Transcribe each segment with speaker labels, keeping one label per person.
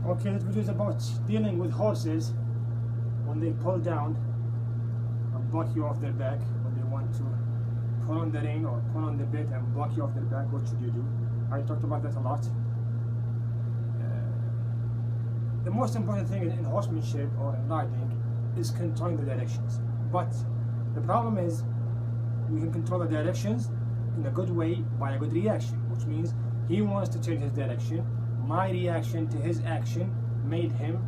Speaker 1: Okay, this video is about dealing with horses when they pull down and buck you off their back, when they want to pull on the rein or pull on the bit and buck you off their back. What should you do? I talked about that a lot. The most important thing in horsemanship or in riding is controlling the directions. But the problem is we can control the directions in a good way by a good reaction, which means he wants to change his direction. My reaction to his action made him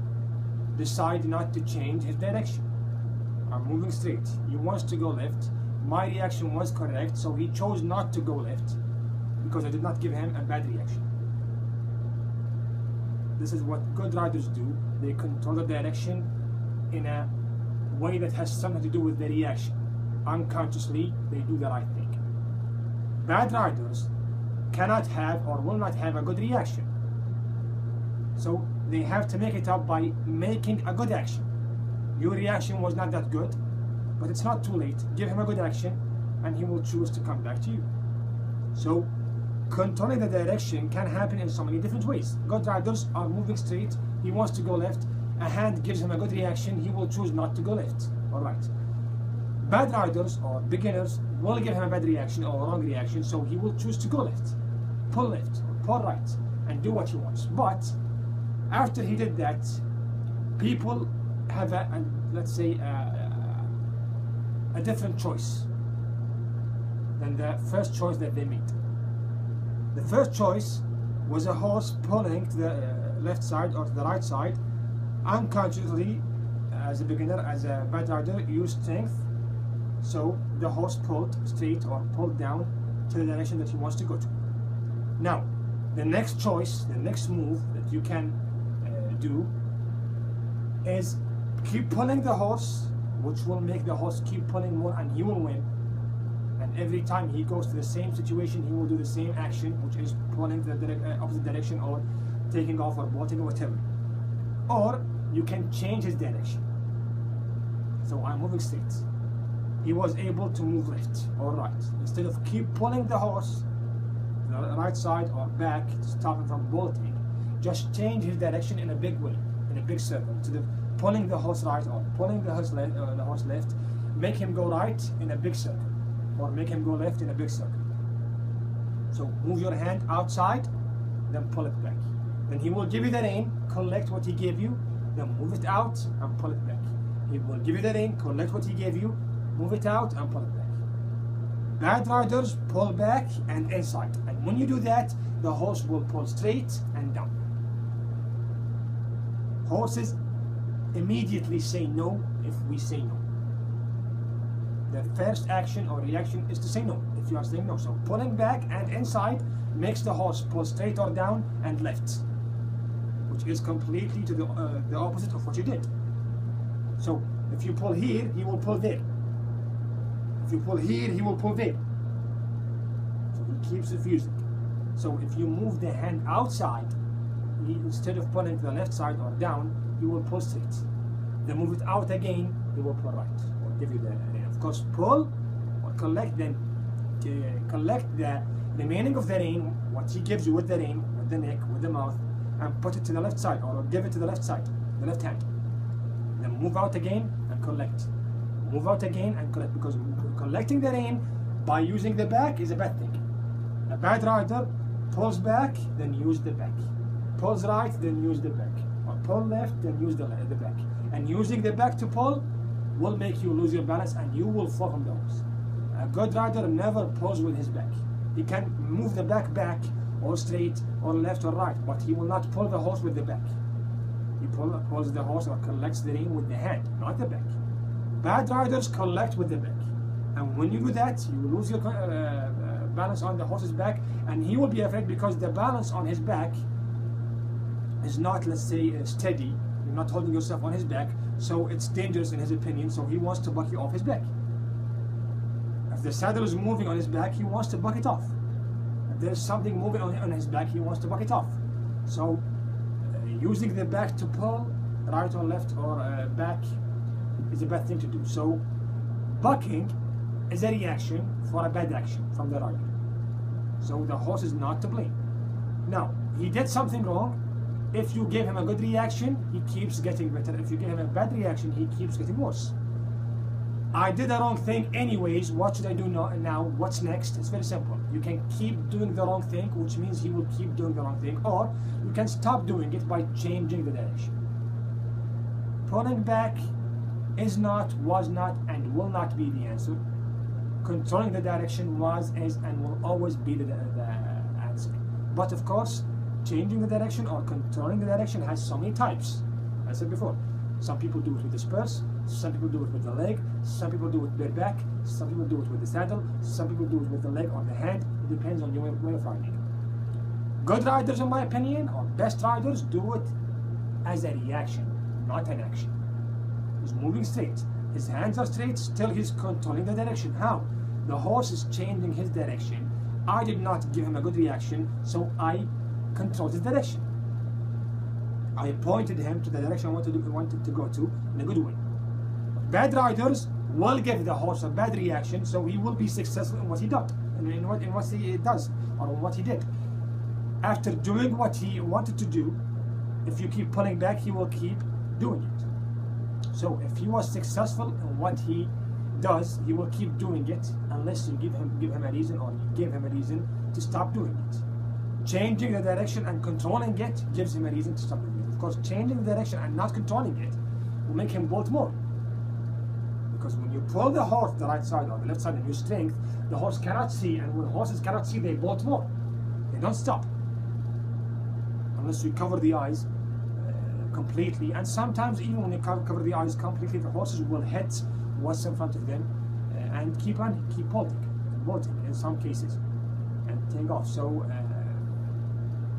Speaker 1: decide not to change his direction. I'm moving straight. He wants to go left. My reaction was correct, so he chose not to go left because I did not give him a bad reaction. This is what good riders do. They control the direction in a way that has something to do with the reaction. Unconsciously, they do the right thing. Bad riders cannot have or will not have a good reaction. So they have to make it up by making a good action. Your reaction was not that good, but it's not too late. Give him a good action and he will choose to come back to you. So controlling the direction can happen in so many different ways. Good riders are moving straight, he wants to go left, a hand gives him a good reaction, he will choose not to go left or right. Bad riders or beginners will give him a bad reaction or a wrong reaction, so he will choose to go left, or pull right, and do what he wants. But after he did that, people have let's say a different choice than the first choice that they made. The first choice was a horse pulling to the left side or to the right side. Unconsciously, as a beginner, as a bad rider, use strength. So the horse pulled straight or pulled down to the direction that he wants to go to. Now, the next choice, the next move that you can do is keep pulling the horse, which will make the horse keep pulling more and he will win. And every time he goes to the same situation, he will do the same action, which is pulling the opposite direction or taking off or bolting or whatever. Or you can change his direction. So I'm moving straight. He was able to move left or right. Instead of keep pulling the horse to the right side or back to stop him from bolting, just change his direction in a big way, in a big circle. Instead of pulling the horse right or pulling the horse left, make him go right in a big circle, or make him go left in a big circle. So move your hand outside, then pull it back. Then he will give you the rein, collect what he gave you, then move it out and pull it back. He will give you the rein, collect what he gave you, move it out and pull it back. Bad riders pull back and inside, and when you do that, the horse will pull straight and down. Horses immediately say no if we say no. The first action or reaction is to say no if you are saying no. So pulling back and inside makes the horse pull straight or down and left, which is completely to the opposite of what you did. So if you pull here, he will pull there. If you pull here, he will pull there. So he keeps refusing. So if you move the hand outside, instead of pulling to the left side or down, he will pull straight. Then move it out again, he will pull right, or give you the rein. Of course, pull or collect, then collect the remaining of the rein, what he gives you with the rein, with the neck, with the mouth, and put it to the left side, or give it to the left side, the left hand. Then move out again and collect. Move out again and collect, because collecting the rein by using the back is a bad thing. A bad rider pulls back, then use the back. Pulls right, then use the back. Or pull left, then use the back. And using the back to pull will make you lose your balance and you will fall from the horse. A good rider never pulls with his back. He can move the back or straight or left or right, but he will not pull the horse with the back. He pulls the horse or collects the rein with the hand, not the back. Bad riders collect with the back. And when you do that, you will lose your balance on the horse's back, and he will be afraid because the balance on his back is not, let's say, steady. You're not holding yourself on his back, so it's dangerous in his opinion, so he wants to buck you off his back. If the saddle is moving on his back, he wants to buck it off. If there's something moving on his back, he wants to buck it off. So using the back to pull, right or left or back, is a bad thing to do. So bucking is a reaction for a bad action from the rider. So the horse is not to blame. Now, he did something wrong, If you give him a good reaction, he keeps getting better. If you give him a bad reaction, he keeps getting worse. I did the wrong thing anyways, what should I do now? What's next? It's very simple. You can keep doing the wrong thing, which means he will keep doing the wrong thing, or you can stop doing it by changing the direction. Pulling back is not, was not, and will not be the answer. Controlling the direction was, is, and will always be the answer. But of course, changing the direction or controlling the direction has so many types. I said before, some people do it with the spurs, some people do it with the leg, some people do it bareback, some people do it with the saddle, some people do it with the leg or the hand. It depends on your way of riding. Good riders, in my opinion, or best riders, do it as a reaction, not an action. He's moving straight. His hands are straight, still he's controlling the direction. How? The horse is changing his direction. I did not give him a good reaction, so I controlled his direction. I pointed him to the direction I wanted to go to in a good way. Bad riders will give the horse a bad reaction, so he will be successful in what he does, in what he does, or what he did. After doing what he wanted to do, if you keep pulling back, he will keep doing it. So if he was successful in what he does, he will keep doing it unless you give him a reason, or you give him a reason to stop doing it. Changing the direction and controlling it gives him a reason to stop doing it. Of course, changing the direction and not controlling it will make him bolt more. Because when you pull the horse to the right side or the left side in your strength, the horse cannot see, and when horses cannot see, they bolt more. They don't stop. Unless you cover the eyes completely, and sometimes even when you cover the eyes completely, the horses will hit what's in front of them and keep bolting in some cases, and take off. So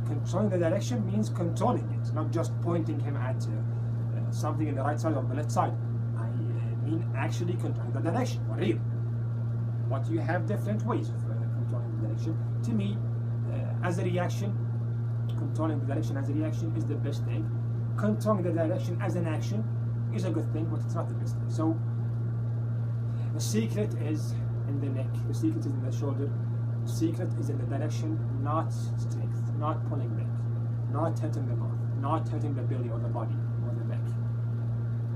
Speaker 1: controlling the direction means controlling it, not just pointing him at something in the right side or the left side. I mean actually controlling the direction, for real. But you have different ways of controlling the direction. To me, as a reaction, controlling the direction as a reaction is the best thing. Controlling the direction as an action is a good thing, but it's not the best thing. So the secret is in the neck, the secret is in the shoulder, the secret is in the direction, not strength, not pulling back, not hitting the mouth, not hitting the belly or the body or the back.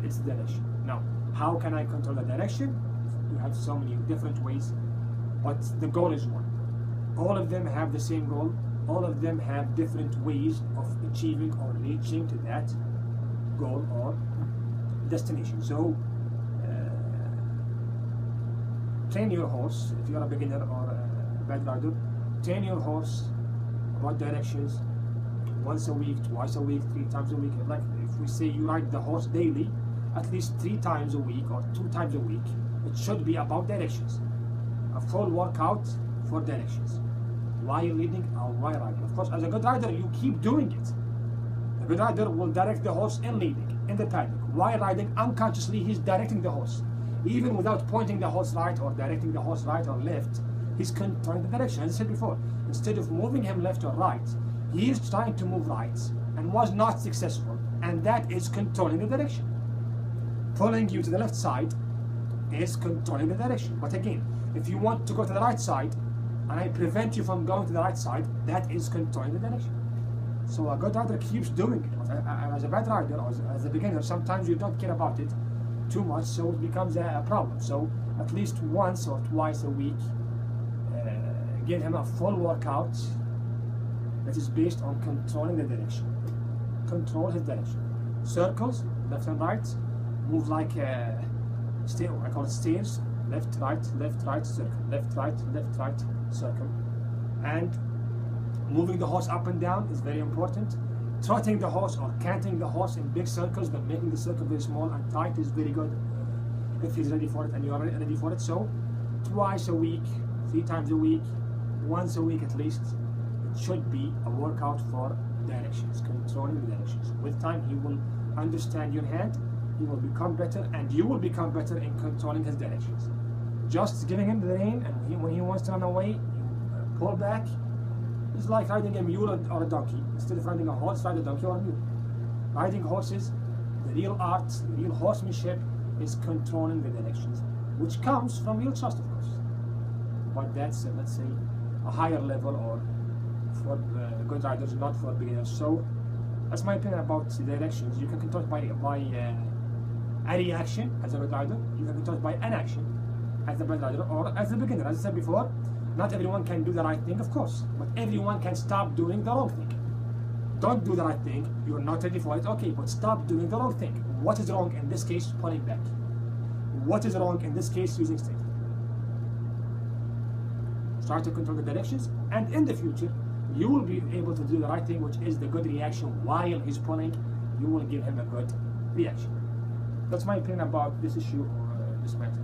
Speaker 1: It's the direction. Now, how can I control the direction? You have so many different ways, but the goal is one. All of them have the same goal. All of them have different ways of achieving or reaching to that goal or destination. So, train your horse. If you're a beginner or a bad rider, train your horse about directions once a week, twice a week, 3 times a week. Like if we say you ride the horse daily, at least 3 times a week or 2 times a week, it should be about directions. A full workout for directions. While leading or while riding. Of course, as a good rider, you keep doing it. A good rider will direct the horse in leading, in the paddock. While riding, unconsciously, he's directing the horse. Even without pointing the horse right or directing the horse right or left, he's controlling the direction. As I said before, instead of moving him left or right, he is trying to move right and was not successful, and that is controlling the direction. Pulling you to the left side is controlling the direction. But again, if you want to go to the right side, and I prevent you from going to the right side, that is controlling the direction. So a good rider keeps doing it. As a bad rider, or as a beginner, sometimes you don't care about it too much, so it becomes a problem. So at least once or twice a week, give him a full workout that is based on controlling the direction. Control his direction. Circles, left and right, move like I call it stairs. Left, right, circle. Left, right, circle. And moving the horse up and down is very important. Trotting the horse or canting the horse in big circles, but making the circle very small and tight is very good if he's ready for it and you are ready for it. So twice a week, 3 times a week, once a week at least, it should be a workout for directions, controlling the directions. With time, he will understand your hand, he will become better, and you will become better in controlling his directions. Just giving him the rein, and when he wants to run away, you pull back. It's like riding a mule or a donkey. Instead of riding a horse, ride a donkey or a mule. Riding horses, the real art, the real horsemanship is controlling the directions, which comes from real trust, of course. But that's, let's say, a higher level or for good riders, not for beginners. So That's my opinion about the directions. You can control it by a reaction as a rider. You can control it by an action as a rider, or as a beginner. As I said before, not everyone can do the right thing, of course, but everyone can stop doing the wrong thing. Don't do the right thing. You're not ready for it. Okay, but stop doing the wrong thing. What is wrong in this case? Pulling back. What is wrong in this case? Using straight. Start to control the directions, and in the future, you will be able to do the right thing, which is the good reaction while he's pulling. You will give him a good reaction. That's my opinion about this issue or this matter.